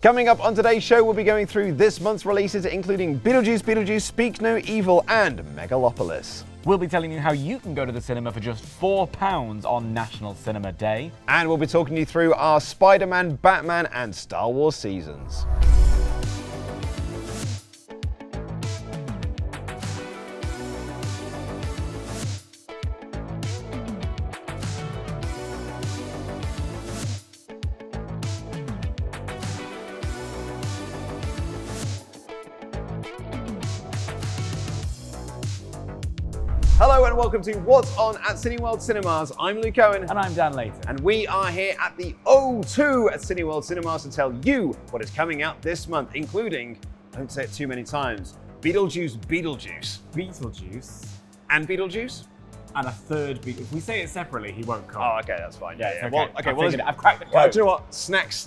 Coming up on today's show, we'll be going through this month's releases, including Beetlejuice Beetlejuice, Speak No Evil, and Megalopolis. We'll be telling you how you can go to the cinema for just £4 on National Cinema Day. And we'll be talking you through our Spider-Man, Batman, and Star Wars seasons. Hello and welcome to What's On at Cineworld Cinemas. I'm Luke Owen. And I'm Dan Layton. And we are here at the O2 at Cineworld Cinemas to tell you what is coming out this month, including, don't say it too many times, Beetlejuice Beetlejuice. Beetlejuice. And Beetlejuice? And a third Beetlejuice. If we say it separately, he won't come. Oh, okay, that's fine. Yeah, it's okay. Well, I've cracked the code. Well, do you know what? Snacks.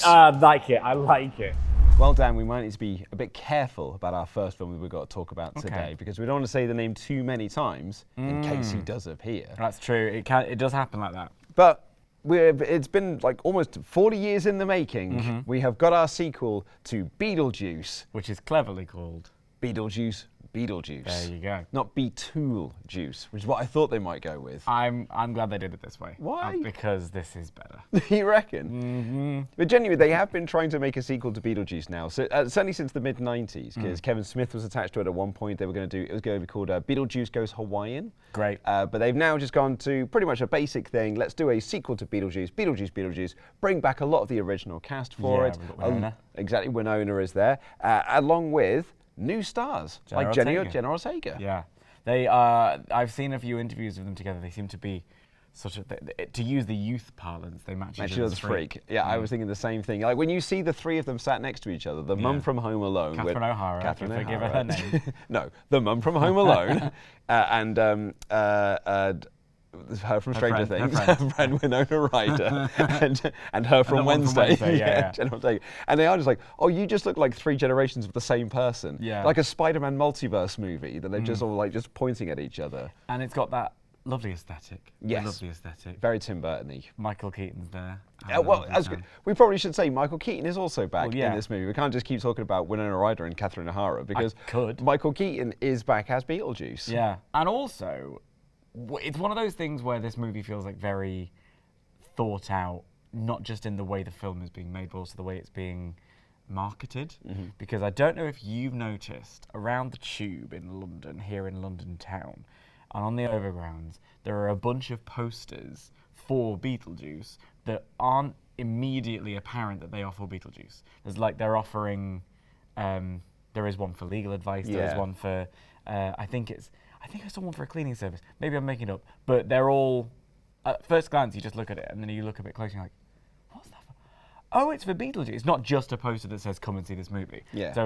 I like it. Well, Dan, we might need to be a bit careful about our first film we've got to talk about today, because we don't want to say the name too many times in case he does appear. That's true. It does happen like that. But it's been like almost 40 years in the making. We have got our sequel to Beetlejuice, Which is cleverly called Beetlejuice Beetlejuice. There you go. Not Beetool Juice, which is what I thought they might go with. I'm glad they did it this way. Why? Because this is better. You reckon? But genuinely, they have been trying to make a sequel to Beetlejuice now, so, certainly since the mid-90s, because Kevin Smith was attached to it at one point. They were going to do, it was going to be called Beetlejuice Goes Hawaiian. Great. But they've now just gone to pretty much a basic thing. Let's do a sequel to Beetlejuice, bring back a lot of the original cast for it. We've got Winona. Exactly, Winona is there, along with new stars like Jenna Ortega. Yeah, they I've seen a few interviews of them together. They seem to be sort of, to use the youth parlance, they match each other's freak. Yeah, I was thinking the same thing. Like when you see the three of them sat next to each other, the mum from Home Alone, Catherine O'Hara. Catherine O'Hara. Forgive her her name. No, the mum from Home Alone, and her from Stranger Things, her friend Winona Ryder, and her from Wednesday, yeah. Jenna Ortega. And they are just like, oh, you just look like three generations of the same person. Yeah. Like a Spider-Man multiverse movie that they're just all like just pointing at each other. And it's got that lovely aesthetic. Yes. Lovely aesthetic. Very Tim Burton-y. Michael Keaton's there. Well, we probably should say Michael Keaton is also back yeah. in this movie. We can't just keep talking about Winona Ryder and Catherine O'Hara, because Michael Keaton is back as Beetlejuice. Yeah. And also, it's one of those things where this movie feels like very thought out, not just in the way the film is being made, but also the way it's being marketed. Because I don't know if you've noticed, around the tube in London, here in London town, and on the overgrounds, there are a bunch of posters for Beetlejuice that aren't immediately apparent that they are for Beetlejuice. There's like, they're offering, there is one for legal advice, there is one for, I think I saw one for a cleaning service. Maybe I'm making it up. But they're all, at first glance, you just look at it, and then you look a bit closer, and you're like, what's that for? Oh, it's for Beetlejuice. It's not just a poster that says, come and see this movie. Yeah. So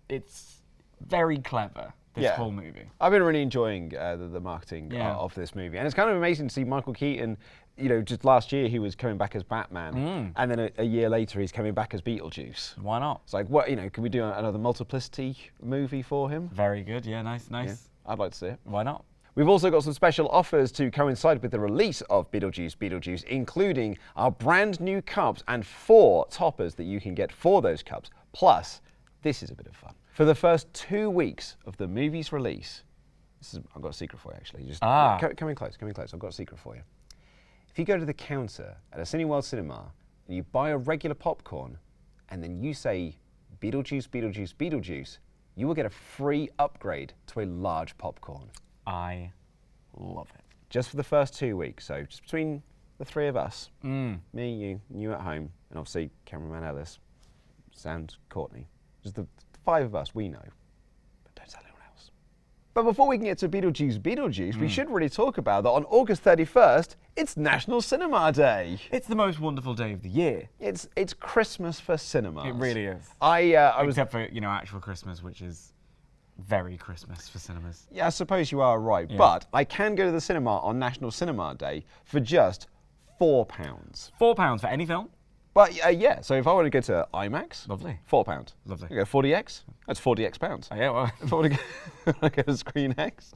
it's very clever, this whole movie. I've been really enjoying the marketing of this movie. And it's kind of amazing to see Michael Keaton, you know, just last year he was coming back as Batman, and then a year later he's coming back as Beetlejuice. Why not? It's like, what, you know, can we do another multiplicity movie for him? Very good, yeah, nice. Yeah, I'd like to see it. Why not? We've also got some special offers to coincide with the release of Beetlejuice, including our brand new cups and 4 toppers that you can get for those cups. Plus, this is a bit of fun. For the first 2 weeks of the movie's release, I've got a secret for you actually. Just come in close, I've got a secret for you. If you go to the counter at a Cineworld Cinema and you buy a regular popcorn and then you say Beetlejuice, you will get a free upgrade to a large popcorn. I love it. Just for the first 2 weeks, so just between the 3 of us, me, you at home, and obviously cameraman Ellis, and Courtney. Just the 5 of us, we know, but don't tell anyone else. But before we can get to Beetlejuice, we should really talk about that on August 31st, it's National Cinema Day. It's the most wonderful day of the year. It's Christmas for cinemas. It really is. Except for, you know, actual Christmas, which is very Christmas for cinemas. Yeah, I suppose you are right, but I can go to the cinema on National Cinema Day for just £4. £4 for any film? But yeah, so if I want to go to IMAX, lovely, £4. Lovely. I go 40X, that's 40X pounds. Oh, yeah, well. If I want to go to Screen X,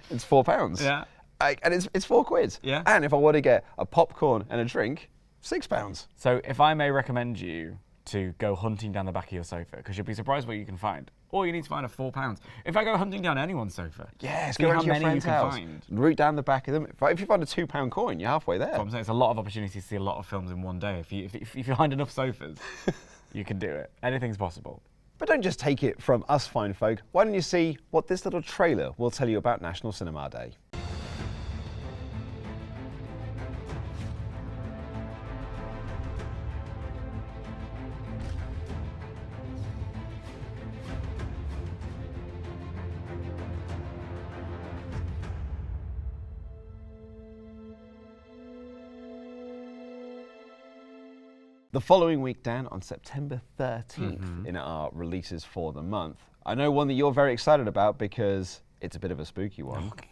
it's £4. Yeah. And it's £4. Yeah. And if I want to get a popcorn and a drink, £6. So if I may recommend you to go hunting down the back of your sofa, because you'll be surprised what you can find. All you need to find are £4. If I go hunting down anyone's sofa, Yes, see go how around to your many you friend's can house. find. Root down the back of them. If you find a £2 coin, you're halfway there. So I'm saying it's a lot of opportunities to see a lot of films in one day. If you find enough sofas, you can do it. Anything's possible. But don't just take it from us fine folk. Why don't you see what this little trailer will tell you about National Cinema Day? The following week, Dan, on September 13th, in our releases for the month, I know one that you're very excited about because it's a bit of a spooky one. Oh,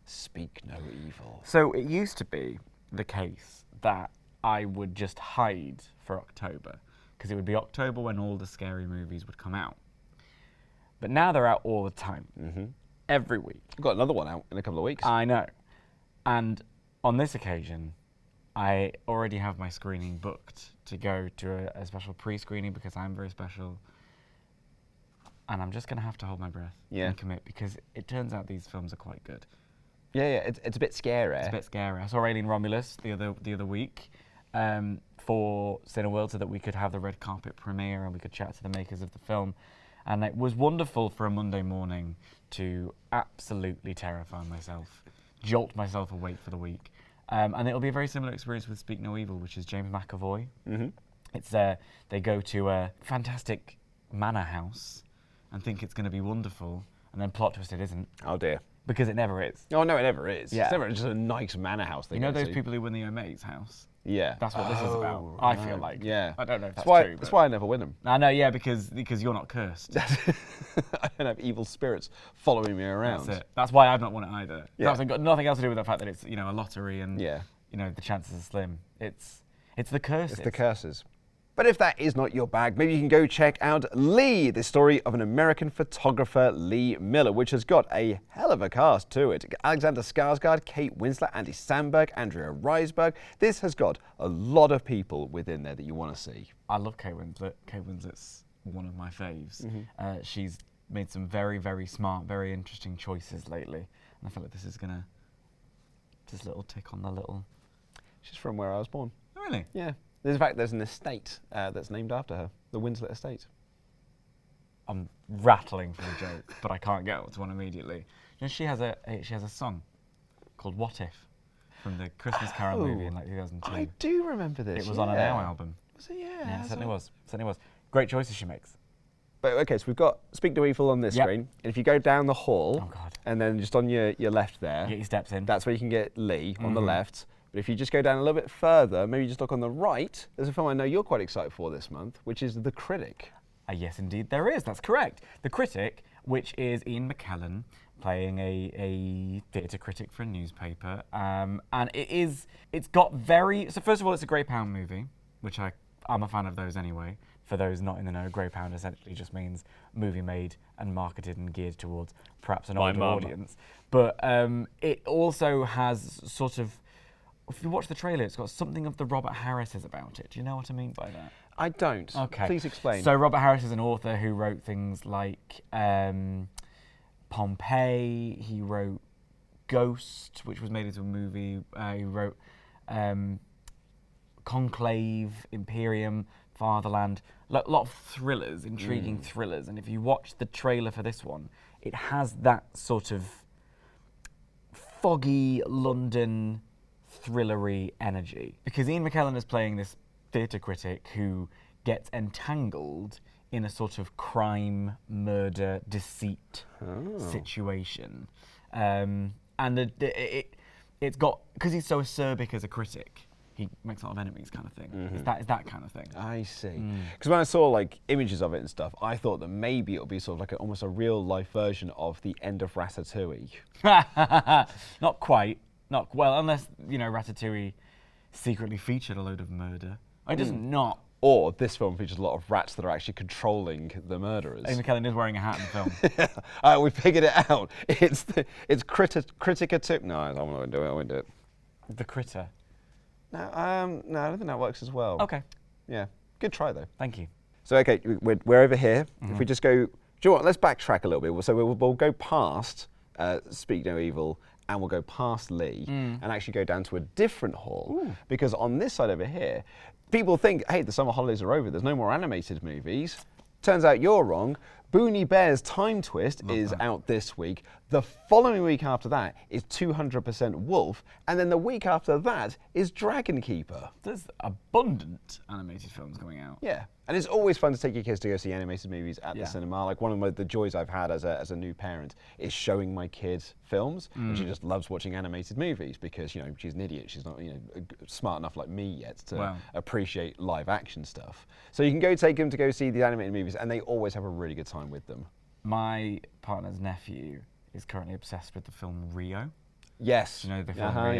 Speak No Evil. So it used to be the case that I would just hide for October, because it would be October when all the scary movies would come out. But now they're out all the time, every week. We've got another one out in a couple of weeks. I know. And on this occasion, I already have my screening booked to go to a special pre-screening, because I'm very special. And I'm just going to have to hold my breath and commit, because it turns out these films are quite good. Yeah, it's a bit scary. It's a bit scary. I saw Alien Romulus the other week for Cineworld, so that we could have the red carpet premiere and we could chat to the makers of the film. And it was wonderful for a Monday morning to absolutely terrify myself, jolt myself awake for the week. And it'll be a very similar experience with Speak No Evil, which is James McAvoy. It's they go to a fantastic manor house and think it's going to be wonderful, and then plot twist, it isn't. Oh dear. Because it never is. Oh no, it never is. Yeah. It's never just a nice manor house. You know those people who win the O'Mays house? Yeah. That's what this is about. I feel like. Yeah. I don't know if that's why, true. That's why I never win them. I know, yeah, because you're not cursed. I don't have evil spirits following me around. That's it. That's why I've not won it either. Yeah. That's got nothing else to do with the fact that it's a lottery and Yeah. the chances are slim. It's the curses. It's the curses. But if that is not your bag, maybe you can go check out Lee, the story of an American photographer, Lee Miller, which has got a hell of a cast to it. Alexander Skarsgård, Kate Winslet, Andy Samberg, Andrea Riseborough. This has got a lot of people within there that you want to see. I love Kate Winslet. Kate Winslet's one of my faves. She's made some very, very smart, very interesting choices lately. And I feel like this is going to just a little tick on the little... She's from where I was born. Oh, really? Yeah. In fact, there's an estate that's named after her, the Winslet Estate. I'm rattling for a joke, but I can't get to one immediately. She has a song called "What If" from the Christmas Carol movie in 2002. I do remember this. It was on an Now album. Was it? Yeah. Yeah, it certainly was. Certainly was. Great choices she makes. But okay, so we've got Speak No Evil on this screen, and if you go down the hall, and then just on your left there, get your steps in. That's where you can get Lee on the left. But if you just go down a little bit further, maybe just look on the right, there's a film I know you're quite excited for this month, which is The Critic. Yes, indeed, there is. That's correct. The Critic, which is Ian McKellen playing a theatre critic for a newspaper, and it's got very. So first of all, it's a Grey Pound movie, which I'm a fan of those anyway. For those not in the know, Grey Pound essentially just means movie made and marketed and geared towards perhaps an older audience. But it also has sort of. If you watch the trailer, it's got something of the Robert Harris's about it. Do you know what I mean by that? I don't. Okay. Please explain. So Robert Harris is an author who wrote things like Pompeii. He wrote Ghost, which was made into a movie. He wrote Conclave, Imperium, Fatherland. A lot of thrillers, intriguing thrillers. And if you watch the trailer for this one, it has that sort of foggy London thrillery energy, because Ian McKellen is playing this theatre critic who gets entangled in a sort of crime, murder, deceit situation, and it's got, because he's so acerbic as a critic, he makes a lot of enemies, kind of thing. It's that kind of thing. I see. Because when I saw images of it and stuff, I thought that maybe it would be sort of almost a real life version of the end of Ratatouille. Not quite. Not well, unless Ratatouille secretly featured a load of murder. It doesn't not. Or this film features a lot of rats that are actually controlling the murderers. Ian McKellen is wearing a hat in the film. We figured it out. It's Critica 2. No, I won't do it. I won't do it. The Critter. No, I don't think that works as well. Okay. Yeah. Good try, though. Thank you. So, okay, we're over here. If we just go, do you know what? Let's backtrack a little bit. So we'll go past Speak No Evil, and we'll go past Lee, and actually go down to a different hall. Because on this side over here, people think, hey, the summer holidays are over. There's no more animated movies. Turns out you're wrong. Boonie Bear's Time Twist is out this week. The following week after that is 200% Wolf, and then the week after that is Dragon Keeper. There's abundant animated films coming out. Yeah, and it's always fun to take your kids to go see animated movies at the cinema. Like, one of the joys I've had as a new parent is showing my kids films, and she just loves watching animated movies because, you know, she's an idiot. She's not, you know, smart enough like me yet to appreciate live action stuff. So you can go take them to go see the animated movies, and they always have a really good time with them. My partner's nephew is currently obsessed with the film Rio. Yes. You know the film Rio?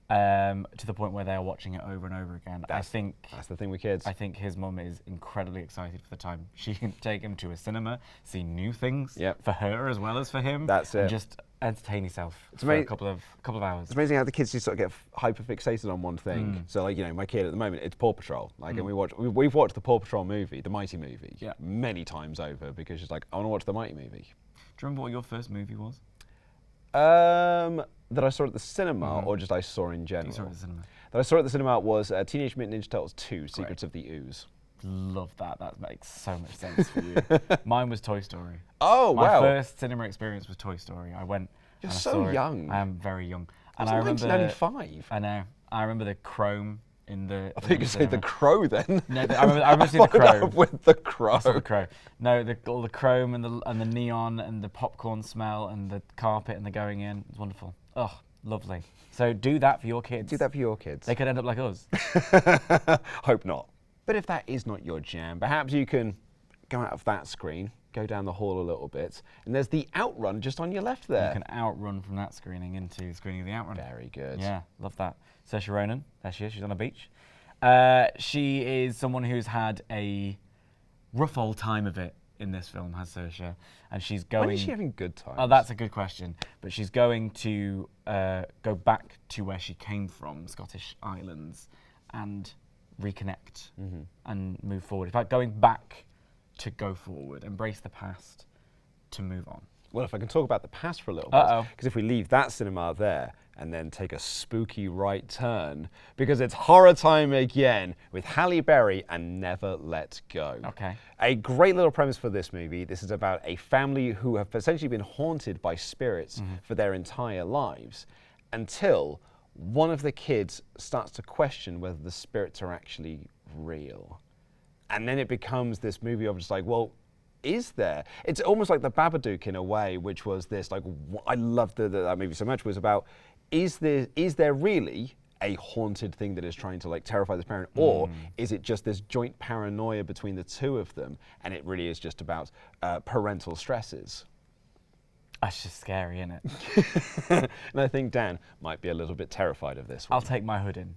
Yeah. To the point where they are watching it over and over again. That's the thing with kids. I think his mum is incredibly excited for the time she can take him to a cinema, see new things for her as well as for him. That's it. And just entertain yourself for a couple of hours. It's amazing how the kids just sort of get hyper fixated on one thing. So, like, you know, my kid at the moment, it's Paw Patrol. Like, and we've watched the Paw Patrol movie, the Mighty movie, many times over because she's like, I want to watch the Mighty movie. Do you remember what your first movie was? That I saw at the cinema, or just I saw in general? You saw it at the cinema. That I saw at the cinema was Teenage Mutant Ninja Turtles 2: Secrets of the Ooze. Love that. That makes so much sense for you. Mine was Toy Story. Oh, wow. My first cinema experience was Toy Story. I went. You're and I so saw young. It. I am very young. And I remember 1995. I know. I remember the Chrome in the. I think you could say the Crow then. No, I remember seeing the Crow. With the Crow. The Crow. No, all the chrome and the neon and the popcorn smell and the carpet and the going in. It's wonderful. Oh, lovely. So do that for your kids. Do that for your kids. They could end up like us. Hope not. But if that is not your jam, perhaps you can go out of that screen, go down the hall a little bit, and there's the Outrun just on your left there. You can outrun from that screening into the screening of the Outrun. Very good. Yeah, love that. Saoirse Ronan, there she is, she's on a beach. She is someone who's had a rough old time of it in this film, has Saoirse, and she's going... When is she having good times? Oh, that's a good question. But she's going to go back to where she came from, Scottish Islands, and reconnect and move forward. In fact, going back to go forward, embrace the past to move on. Well, if I can talk about the past for a little bit, because if we leave that cinema there and then take a spooky right turn, because it's horror time again with Halle Berry and Never Let Go. Okay. A great little premise for this movie. This is about a family who have essentially been haunted by spirits for their entire lives until one of the kids starts to question whether the spirits are actually real. And then it becomes this movie of just like, well, is there? It's almost like the Babadook in a way, which was this, like, I loved that movie so much, was about, is there really a haunted thing that is trying to, like, terrify this parent, or is it just this joint paranoia between the two of them, and it really is just about parental stresses? That's just scary, isn't it? And I think Dan might be a little bit terrified of this one. I'll take my hood in.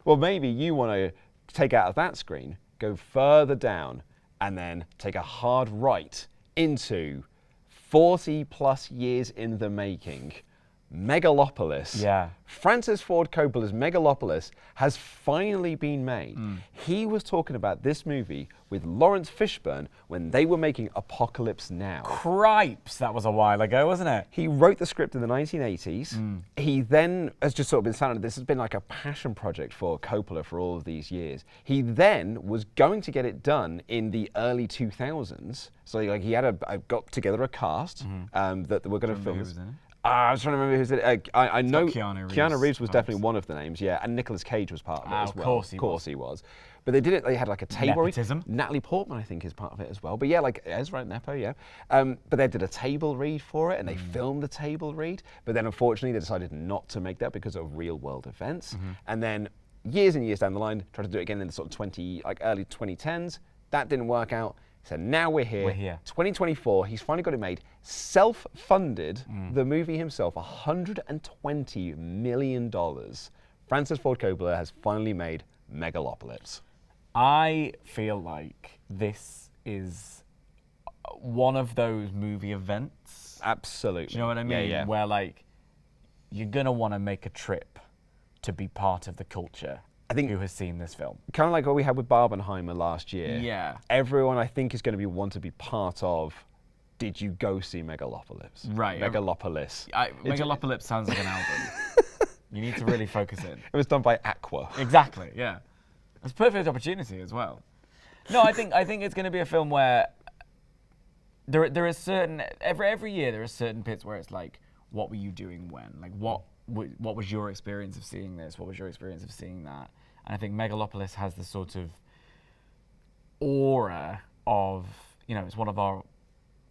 Well, maybe you want to take out of that screen, go further down, and then take a hard right into 40 plus years in the making, Megalopolis. Yeah. Francis Ford Coppola's Megalopolis has finally been made. He was talking about this movie with Lawrence Fishburne when they were making Apocalypse Now. Cripes, that was a while ago, wasn't it? He wrote the script in the 1980s. He then has just sort of been sounded, this has been like a passion project for Coppola for all of these years. He then was going to get it done in the early 2000s. So like he had got together a cast that were going to film this. I was trying to remember who's in it. I know Keanu Reeves was definitely one of the names, yeah, and Nicolas Cage was part of it as well. Of course he was. But they did it, they had like a table read. Natalie Portman, I think, is part of it as well. But yeah, like Ezra and Nepo, yeah. But they did a table read for it, and they filmed the table read. But then unfortunately, they decided not to make that because of real world events. And then years and years down the line, tried to do it again in the sort of early 2010s. That didn't work out. So now we're here. 2024, he's finally got it made. Self-funded, the movie himself, $120 million. Francis Ford Coppola has finally made Megalopolis. I feel like this is one of those movie events. Absolutely. Do you know what I mean? Yeah. Where like, you're gonna wanna make a trip to be part of the culture who has seen this film. Kind of like what we had with Barbenheimer last year. Yeah. Everyone, I think, is going to want to be part of. Did you go see Megalopolis? Right. Megalopolis. Megalopolis sounds like an album. You need to really focus in. It was done by Aqua. Exactly. Yeah. It's a perfect opportunity as well. No, I think it's going to be a film where there is certain every year there are certain bits where it's like, what were you doing when? Like what was your experience of seeing this? What was your experience of seeing that? And I think Megalopolis has the sort of aura of, it's one of our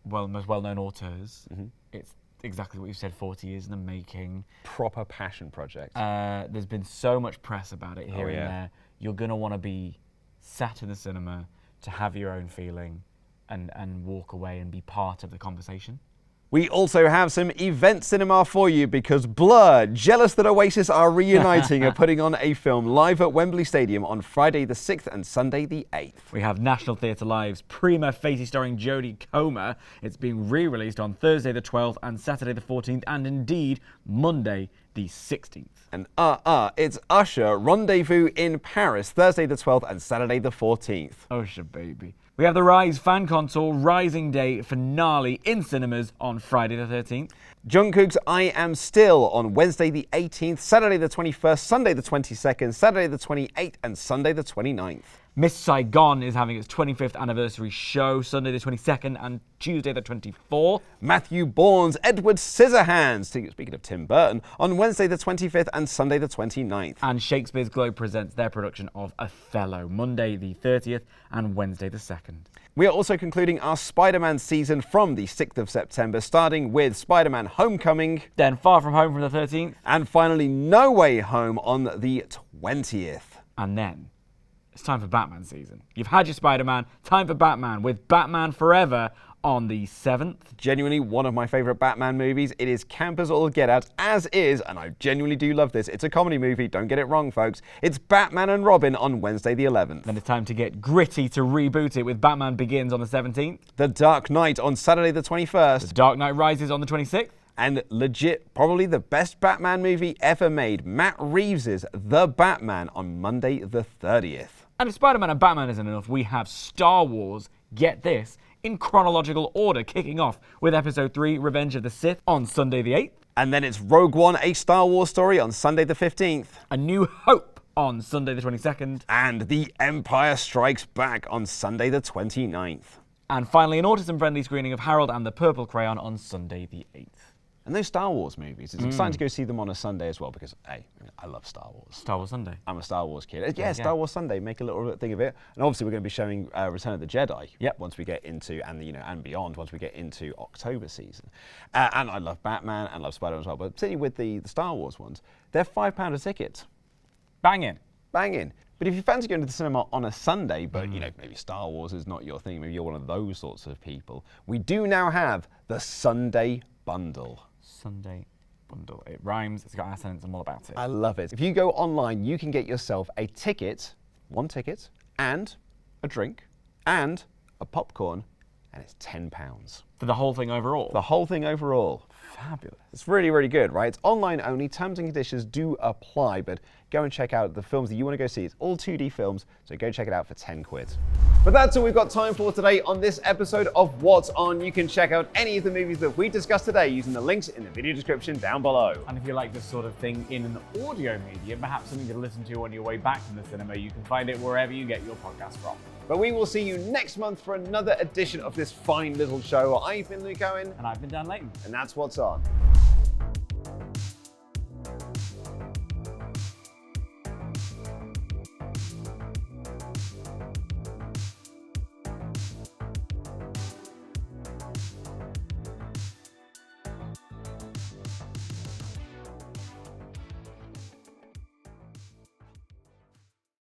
most well-known auteurs. Mm-hmm. It's exactly what you said, 40 years in the making. Proper passion project. There's been so much press about it here and there. You're going to want to be sat in the cinema to have your own feeling and walk away and be part of the conversation. We also have some event cinema for you because Blur, jealous that Oasis are reuniting, are putting on a film live at Wembley Stadium on Friday the 6th and Sunday the 8th. We have National Theatre Live's Prima Facie starring Jodie Comer. It's being re-released on Thursday the 12th and Saturday the 14th and indeed Monday the 16th. And it's Usher, Rendezvous in Paris, Thursday the 12th and Saturday the 14th. Usher, baby. We have the Rise fan console Rising Day finale in cinemas on Friday the 13th. Jungkook's I Am Still on Wednesday the 18th, Saturday the 21st, Sunday the 22nd, Saturday the 28th and Sunday the 29th. Miss Saigon is having its 25th anniversary show Sunday the 22nd and Tuesday the 24th. Matthew Bourne's Edward Scissorhands, speaking of Tim Burton, on Wednesday the 25th and Sunday the 29th. And Shakespeare's Globe presents their production of Othello Monday the 30th and Wednesday the 2nd. We are also concluding our Spider-Man season from the 6th of September, starting with Spider-Man Homecoming. Then Far From Home from the 13th. And finally No Way Home on the 20th. And then it's time for Batman season. You've had your Spider-Man, time for Batman with Batman Forever on the 7th. Genuinely one of my favourite Batman movies. It is camp as all get out, as is, and I genuinely do love this, it's a comedy movie, don't get it wrong, folks. It's Batman and Robin on Wednesday the 11th. Then it's time to get gritty to reboot it with Batman Begins on the 17th. The Dark Knight on Saturday the 21st. The Dark Knight Rises on the 26th. And legit, probably the best Batman movie ever made, Matt Reeves' The Batman on Monday the 30th. And if Spider-Man and Batman isn't enough, we have Star Wars, get this, in chronological order, kicking off with Episode 3, Revenge of the Sith, on Sunday the 8th. And then it's Rogue One, A Star Wars Story on Sunday the 15th. A New Hope on Sunday the 22nd. And The Empire Strikes Back on Sunday the 29th. And finally, an autism-friendly screening of Harold and the Purple Crayon on Sunday the 8th. And those Star Wars movies, it's exciting to go see them on a Sunday as well because, hey, I love Star Wars. Star Wars Sunday. I'm a Star Wars kid. Yeah, Star Wars Sunday, make a little thing of it. And obviously we're going to be showing Return of the Jedi once we get into, and beyond, once we get into October season. And I love Batman and love Spider-Man as well, but particularly with the Star Wars ones, they're £5 a ticket. Bang in. Bang in. But if you fancy going to the cinema on a Sunday, but maybe Star Wars is not your thing, maybe you're one of those sorts of people, we do now have the Sunday Bundle. Sunday Bundle. It rhymes, it's got accents, I'm all about it. I love it. If you go online, you can get yourself a ticket, one ticket, and a drink, and a popcorn, and it's £10. For the whole thing overall? The whole thing overall. Fabulous. It's really, really good, right? It's online only. Terms and conditions do apply, but go and check out the films that you want to go see. It's all 2D films, so go check it out for 10 quid. But that's all we've got time for today on this episode of What's On. You can check out any of the movies that we discussed today using the links in the video description down below. And if you like this sort of thing in an audio medium, perhaps something to listen to on your way back from the cinema, you can find it wherever you get your podcast from. But we will see you next month for another edition of this fine little show. I've been Luke Owen. And I've been Dan Layton. And that's What's On.